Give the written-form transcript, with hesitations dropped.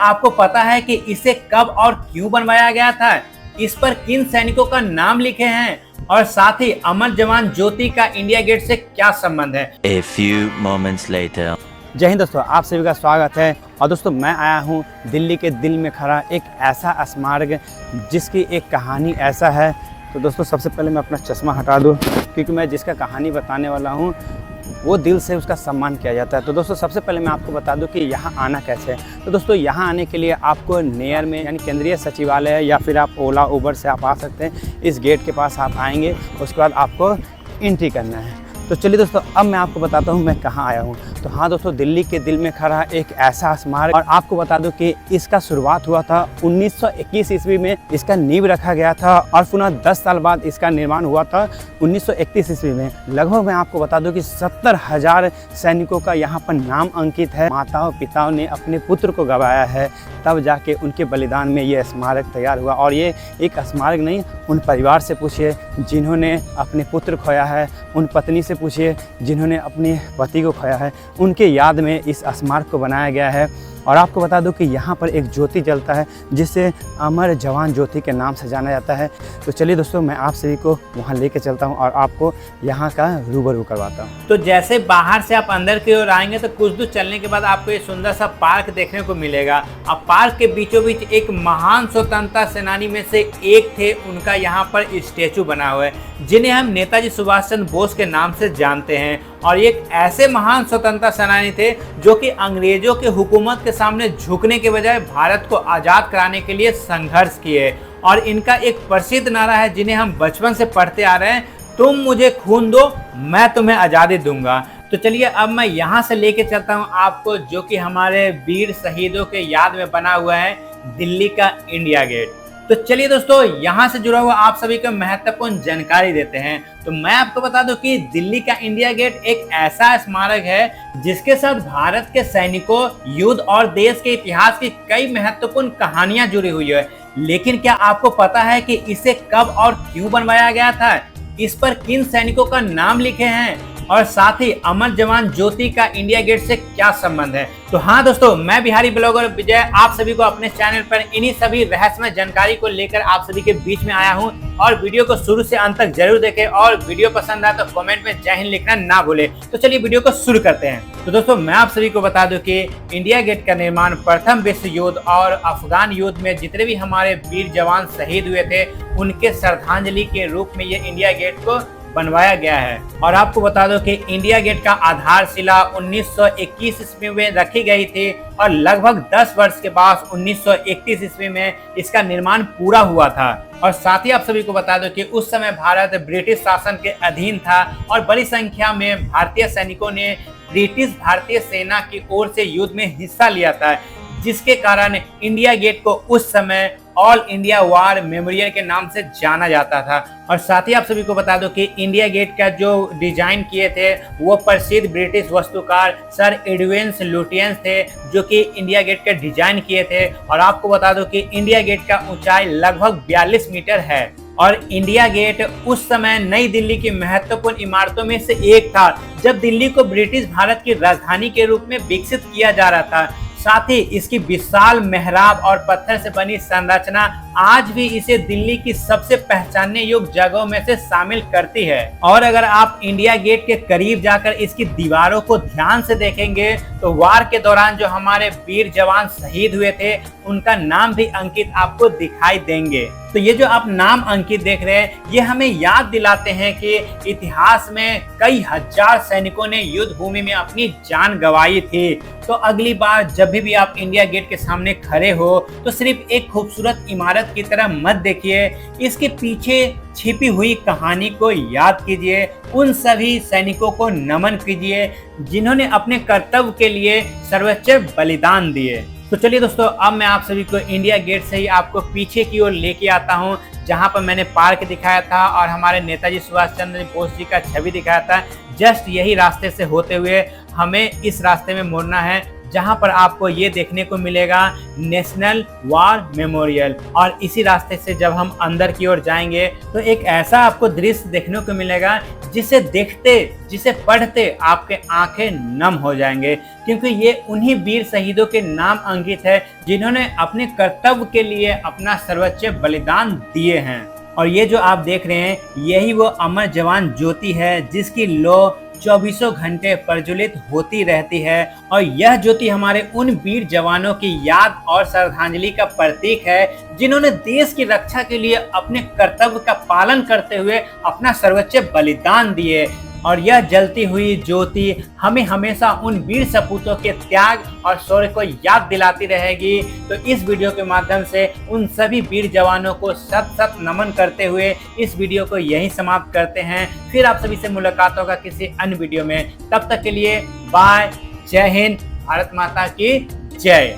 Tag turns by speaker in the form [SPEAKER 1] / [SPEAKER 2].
[SPEAKER 1] आपको पता है कि इसे कब और क्यों बनवाया गया था? इस पर किन सैनिकों का नाम लिखे हैं और साथ ही अमर जवान ज्योति का इंडिया गेट से क्या संबंध है?
[SPEAKER 2] A few moments later.
[SPEAKER 3] जय हिंद दोस्तों, आप सभी का स्वागत है। और दोस्तों, मैं आया हूँ दिल्ली के दिल में खड़ा एक ऐसा स्मारक जिसकी एक कहानी ऐसा है। तो दोस्तों, सबसे पहले मैं अपना चश्मा हटा दूँ क्योंकि मैं जिसका कहानी बताने वाला हूँ वो दिल से उसका सम्मान किया जाता है। तो दोस्तों, सबसे पहले मैं आपको बता दूं कि यहाँ आना कैसे है। तो दोस्तों, यहाँ आने के लिए आपको नियर में यानी केंद्रीय सचिवालय है या फिर आप ओला उबर से आप आ सकते हैं। इस गेट के पास आप आएंगे, उसके बाद आपको एंट्री करना है। तो चलिए दोस्तों, अब मैं आपको बताता हूँ मैं कहाँ आया हूँ। तो हाँ दोस्तों, दिल्ली के दिल में खड़ा एक ऐसा स्मारक, और आपको बता दूं कि इसका शुरुआत हुआ था 1921 ईस्वी में। इसका नींव रखा गया था और पुनः 10 साल बाद इसका निर्माण हुआ था 1931 ईस्वी में। लगभग मैं आपको बता दूं कि 70,000 सैनिकों का यहाँ पर नाम अंकित है। माताओं पिताओं ने अपने पुत्र को गंवाया है, तब जाके उनके बलिदान में ये स्मारक तैयार हुआ। और ये एक स्मारक नहीं, उन परिवार से पूछिए जिन्होंने अपने पुत्र खोया है, उन पत्नी से पूछिए जिन्होंने अपने पति को खोया है, उनके याद में इस स्मारक को बनाया गया है। और आपको बता दूं कि यहाँ पर एक ज्योति जलता है जिसे अमर जवान ज्योति के नाम से जाना जाता है। तो चलिए दोस्तों, मैं आप सभी को वहाँ लेके चलता हूँ और आपको यहाँ का रूबरू करवाता हूँ।
[SPEAKER 1] तो जैसे बाहर से आप अंदर की ओर आएंगे तो कुछ दूर चलने के बाद आपको ये सुंदर सा पार्क देखने को मिलेगा। अब पार्क के बीचों बीच एक महान स्वतंत्रता सेनानी में से एक थे, उनका यहाँ पर स्टेचू बना हुआ है जिन्हें हम नेताजी सुभाष चंद्र बोस के नाम से जानते हैं। और एक ऐसे महान स्वतंत्रता सेनानी थे जो कि अंग्रेजों के हुकूमत के सामने झुकने के बजाय भारत को आज़ाद कराने के लिए संघर्ष किए। और इनका एक प्रसिद्ध नारा है जिन्हें हम बचपन से पढ़ते आ रहे हैं, तुम मुझे खून दो मैं तुम्हें आज़ादी दूंगा। तो चलिए अब मैं यहाँ से लेके चलता हूँ आपको, जो कि हमारे वीर शहीदों के याद में बना हुआ है दिल्ली का इंडिया गेट। तो चलिए दोस्तों, यहाँ से जुड़ा हुआ आप सभी को महत्वपूर्ण जानकारी देते हैं। तो मैं आपको बता दूं कि दिल्ली का इंडिया गेट एक ऐसा स्मारक है जिसके साथ भारत के सैनिकों, युद्ध और देश के इतिहास की कई महत्वपूर्ण कहानियां जुड़ी हुई है। लेकिन क्या आपको पता है कि इसे कब और क्यों बनवाया गया था? इस पर किन सैनिकों का नाम लिखे हैं और साथ ही अमर जवान ज्योति का इंडिया गेट से क्या संबंध है? तो हाँ दोस्तों, मैं बिहारी ब्लॉगर विजय आप सभी को अपने चैनल पर इन्हीं सभी रहस्यमय जानकारी को लेकर आप सभी के बीच में आया हूँ। और वीडियो को शुरू से अंत तक जरूर देखें और वीडियो पसंद आए तो कमेंट में जय हिंद लिखना ना भूले। तो चलिए वीडियो को शुरू करते हैं। तो दोस्तों, मैं आप सभी को बता दूं कि इंडिया गेट का निर्माण प्रथम विश्व युद्ध और अफगान युद्ध में जितने भी हमारे वीर जवान शहीद हुए थे उनके श्रद्धांजलि के रूप में ये इंडिया गेट को बनवाया गया है। और आपको बता दो कि इंडिया गेट का आधारशिला 1921 ईस्वी में रखी गई थी और लगभग 10 वर्ष के बाद 1931 ईस्वी में इसका निर्माण पूरा हुआ था। और साथ ही आप सभी को बता दो कि उस समय भारत ब्रिटिश शासन के अधीन था और बड़ी संख्या में भारतीय सैनिकों ने ब्रिटिश भारतीय सेना की ओर से युद्ध में हिस्सा लिया था, जिसके कारण इंडिया गेट को उस समय ऑल इंडिया वॉर मेमोरियल के नाम से जाना जाता था। और साथ ही आप सभी को बता दो कि इंडिया गेट का जो डिजाइन किए थे वो प्रसिद्ध ब्रिटिश वास्तुकार सर एडविन लुटियंस थे, जो कि इंडिया गेट का डिजाइन किए थे। और आपको बता दो कि इंडिया गेट का ऊंचाई लगभग 42 मीटर है। और इंडिया गेट उस समय नई दिल्ली की महत्वपूर्ण इमारतों में से एक था जब दिल्ली को ब्रिटिश भारत की राजधानी के रूप में विकसित किया जा रहा था। साथ ही इसकी विशाल मेहराब और पत्थर से बनी संरचना आज भी इसे दिल्ली की सबसे पहचानने योग्य जगहों में से शामिल करती है। और अगर आप इंडिया गेट के करीब जाकर इसकी दीवारों को ध्यान से देखेंगे तो वार के दौरान जो हमारे वीर जवान शहीद हुए थे उनका नाम भी अंकित आपको दिखाई देंगे। तो ये जो आप नाम अंकित देख रहे हैं ये हमें याद दिलाते हैं कि इतिहास में कई हजार सैनिकों ने युद्ध भूमि में अपनी जान गंवाई थी। तो अगली बार जब भी आप इंडिया गेट के सामने खड़े हो तो सिर्फ एक खूबसूरत इमारत की तरह मत देखिए, इसके पीछे छिपी हुई कहानी को याद कीजिए। उन सभी सैनिकों को नमन कीजिए जिन्होंने अपने कर्तव्य के लिए सर्वोच्च बलिदान दिए। तो चलिए दोस्तों, अब मैं आप सभी को इंडिया गेट से ही आपको पीछे की ओर लेके आता हूँ, जहाँ पर मैंने पार्क दिखाया था और हमारे नेताजी सुभाष चंद्र बोस जी का छवि दिखाया था। जस्ट यही रास्ते से होते हुए हमें इस रास्ते में मुड़ना है जहां पर आपको ये देखने को मिलेगा नेशनल वॉर मेमोरियल। और इसी रास्ते से जब हम अंदर की ओर जाएंगे तो एक ऐसा आपको दृश्य देखने को मिलेगा जिसे देखते, जिसे पढ़ते आपके आंखें नम हो जाएंगे, क्योंकि ये उन्हीं वीर शहीदों के नाम अंकित है जिन्होंने अपने कर्तव्य के लिए अपना सर्वोच्च बलिदान दिए हैं। और ये जो आप देख रहे हैं यही वो अमर जवान ज्योति है जिसकी लौ 24 घंटे प्रज्वलित होती रहती है। और यह ज्योति हमारे उन वीर जवानों की याद और श्रद्धांजलि का प्रतीक है जिन्होंने देश की रक्षा के लिए अपने कर्तव्य का पालन करते हुए अपना सर्वोच्च बलिदान दिए। और यह जलती हुई ज्योति हमें हमेशा उन वीर सपूतों के त्याग और शौर्य को याद दिलाती रहेगी। तो इस वीडियो के माध्यम से उन सभी वीर जवानों को शत शत नमन करते हुए इस वीडियो को यहीं समाप्त करते हैं। फिर आप सभी से मुलाकात होगा किसी अन्य वीडियो में। तब तक के लिए बाय, जय हिंद, भारत माता की जय।